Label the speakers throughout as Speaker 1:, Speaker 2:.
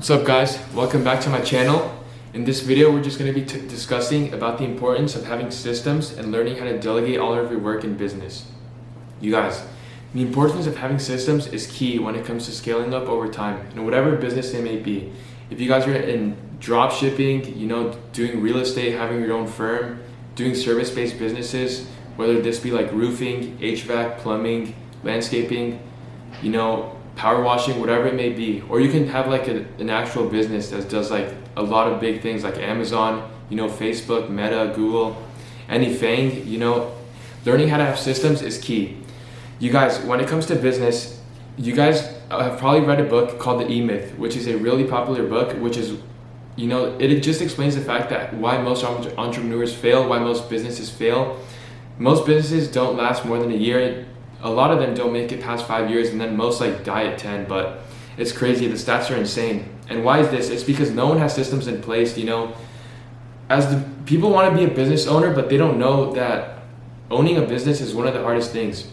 Speaker 1: What's up guys, welcome back to my channel. In this video we're just going to be discussing about the importance of having systems and learning how to delegate all of your work in business. You guys, the importance of having systems is key when it comes to scaling up over time in whatever business it may be. If you guys are in drop shipping, doing real estate, having your own firm, doing service-based businesses, whether this be like roofing, HVAC, plumbing, landscaping, power washing, whatever it may be, or you can have like an actual business that does like a lot of big things like Amazon, Facebook, Meta, Google, anything, learning how to have systems is key. You guys, when it comes to business, you guys have probably read a book called The E-Myth, which is a really popular book, which is, it just explains the fact that why most entrepreneurs fail, why most businesses fail. Most businesses don't last more than a year. A lot of them don't make it past 5 years, and then most like die at 10, but it's crazy. The stats are insane. And why is this? It's because no one has systems in place. As the people want to be a business owner, but they don't know that owning a business is one of the hardest things.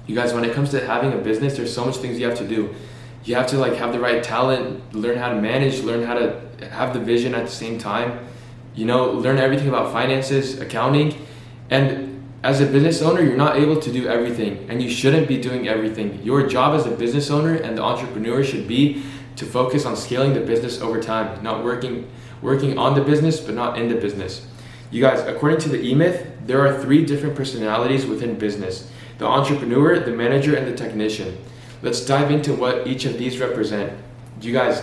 Speaker 1: You guys, when it comes to having a business, there's so much things you have to do. You have to like have the right talent, learn how to manage, learn how to have the vision at the same time, learn everything about finances, accounting. And as a business owner, you're not able to do everything, and you shouldn't be doing everything. Your job as a business owner and the entrepreneur should be to focus on scaling the business over time, not working on the business, but not in the business. You guys, according to the E-Myth, there are 3 different personalities within business: the entrepreneur, the manager, and the technician. Let's dive into what each of these represent. You guys,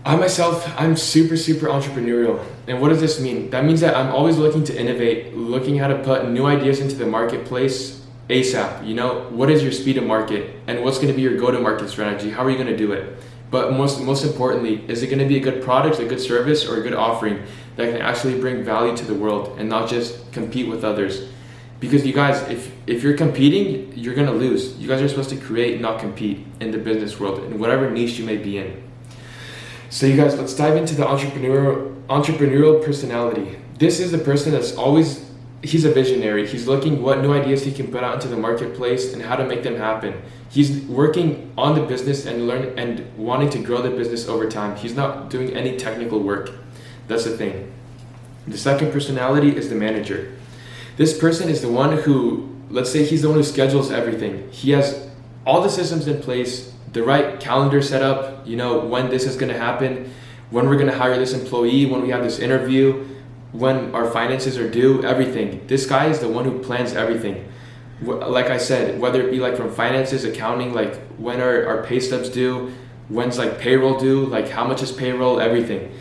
Speaker 1: I myself, I'm super entrepreneurial. And what does this mean? That means that I'm always looking to innovate, looking how to put new ideas into the marketplace ASAP. What is your speed of market, and what's going to be your go-to-market strategy? How are you going to do it? But most importantly, is it going to be a good product, a good service, or a good offering that can actually bring value to the world and not just compete with others? Because you guys, if you're competing, you're going to lose. You guys are supposed to create, not compete in the business world, in whatever niche you may be in. So you guys, let's dive into the entrepreneurial personality. This is the person that's he's a visionary. He's looking what new ideas he can put out into the marketplace and how to make them happen. He's working on the business and wanting to grow the business over time. He's not doing any technical work. That's the thing. The second personality is the manager. This person is the one who, let's say he's the one who schedules everything. He has all the systems in place, the right calendar set up, when this is going to happen, when we're going to hire this employee, when we have this interview, when our finances are due, everything. This guy is the one who plans everything. Like I said, whether it be like from finances, accounting, like when are our pay stubs due, when's like payroll due, like how much is payroll, everything.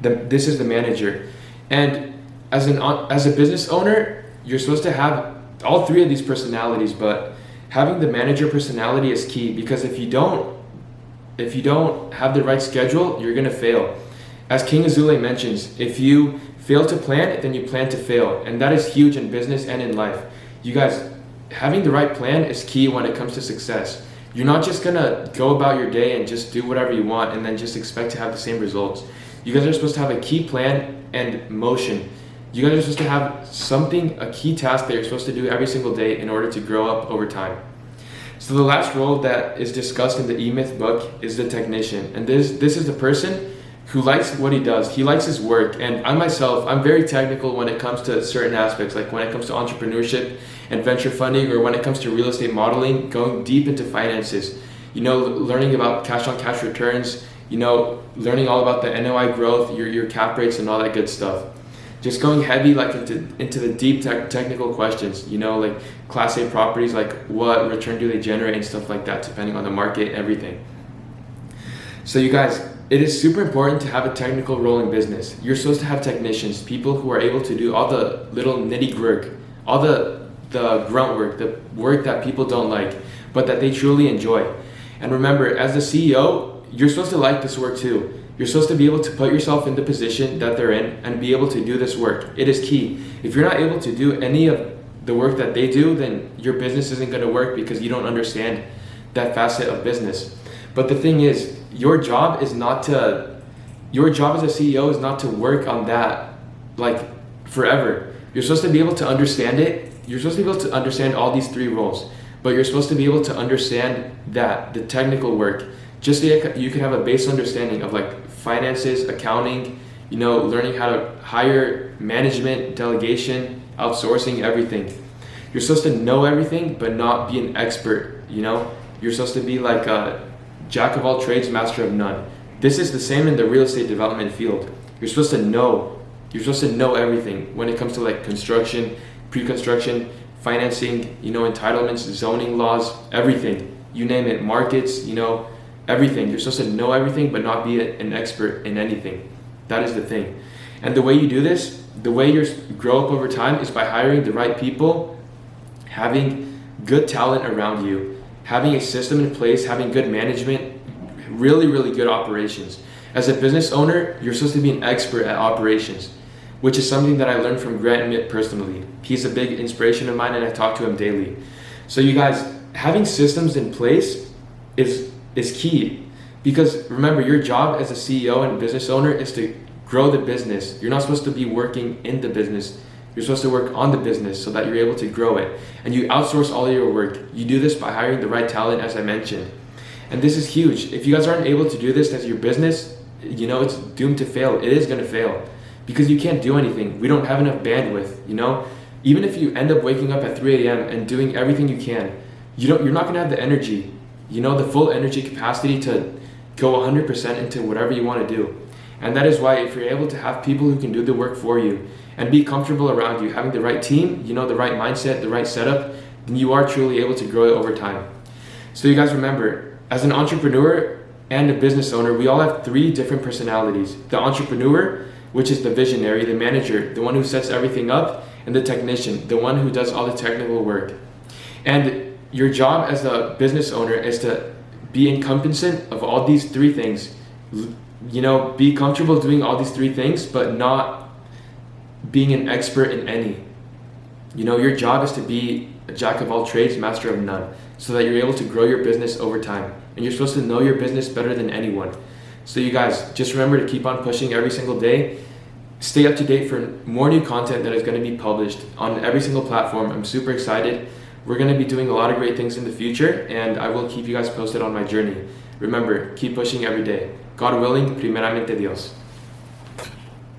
Speaker 1: This is the manager. And as a business owner, you're supposed to have all 3 of these personalities, but having the manager personality is key, because if you don't have the right schedule, you're gonna fail. As King Azule mentions, if you fail to plan, then you plan to fail. And that is huge in business and in life. You guys, having the right plan is key when it comes to success. You're not just gonna go about your day and just do whatever you want and then just expect to have the same results. You guys are supposed to have a key plan and motion. You guys are supposed to have a key task that you're supposed to do every single day in order to grow up over time. So the last role that is discussed in the E-Myth book is the technician. And this is the person who likes what he does. He likes his work. And I myself, I'm very technical when it comes to certain aspects, like when it comes to entrepreneurship and venture funding, or when it comes to real estate modeling, going deep into finances, learning about cash on cash returns, learning all about the NOI growth, your cap rates and all that good stuff. Just going heavy like into the deep technical questions, like Class A properties, like what return do they generate and stuff like that, depending on the market, everything. So you guys, it is super important to have a technical role in business. You're supposed to have technicians, people who are able to do all the little nitty work, all the grunt work, the work that people don't like, but that they truly enjoy. And remember, as the CEO, you're supposed to like this work too. You're supposed to be able to put yourself in the position that they're in and be able to do this work. It is key. If you're not able to do any of the work that they do, then your business isn't going to work because you don't understand that facet of business. But the thing is, your job as a CEO is not to work on that like forever. You're supposed to be able to understand it. You're supposed to be able to understand all these 3 roles, but you're supposed to be able to understand that the technical work, just so you can have a base understanding of like finances, accounting, you know, learning how to hire, management, delegation, outsourcing, everything. You're supposed to know everything, but not be an expert, you know? You're supposed to be like a jack of all trades, master of none. This is the same in the real estate development field. You're supposed to know everything when it comes to like construction, pre-construction, financing, you know, entitlements, zoning laws, everything. You name it, markets, you know, everything. You're supposed to know everything, but not be an expert in anything. That is the thing. And the way you do this, the way you grow up over time is by hiring the right people, having good talent around you, having a system in place, having good management, really, really good operations. As a business owner, you're supposed to be an expert at operations, which is something that I learned from Grant Mitt personally. He's a big inspiration of mine and I talk to him daily. So you guys, having systems in place is key. Because remember, your job as a CEO and business owner is to grow the business. You're not supposed to be working in the business. You're supposed to work on the business so that you're able to grow it. And you outsource all of your work. You do this by hiring the right talent, as I mentioned. And this is huge. If you guys aren't able to do this as your business, you know, it's doomed to fail. It is going to fail because you can't do anything. We don't have enough bandwidth, you know? Even if you end up waking up at 3 a.m. and doing everything you can, you're not going to have the energy, you know, the full energy capacity to go 100% into whatever you want to do. And that is why if you're able to have people who can do the work for you and be comfortable around you, having the right team, you know, the right mindset, the right setup, then you are truly able to grow it over time. So you guys remember, as an entrepreneur and a business owner, we all have 3 different personalities. The entrepreneur, which is the visionary, the manager, the one who sets everything up, and the technician, the one who does all the technical work. And your job as a business owner is to be encompassing of all these 3 things. You know, be comfortable doing all these 3 things, but not being an expert in any. You know, your job is to be a jack of all trades, master of none, so that you're able to grow your business over time. And you're supposed to know your business better than anyone. So you guys, just remember to keep on pushing every single day. Stay up to date for more new content that is going to be published on every single platform. I'm super excited. We're going to be doing a lot of great things in the future, and I will keep you guys posted on my journey. Remember, keep pushing every day. God willing, primeramente Dios.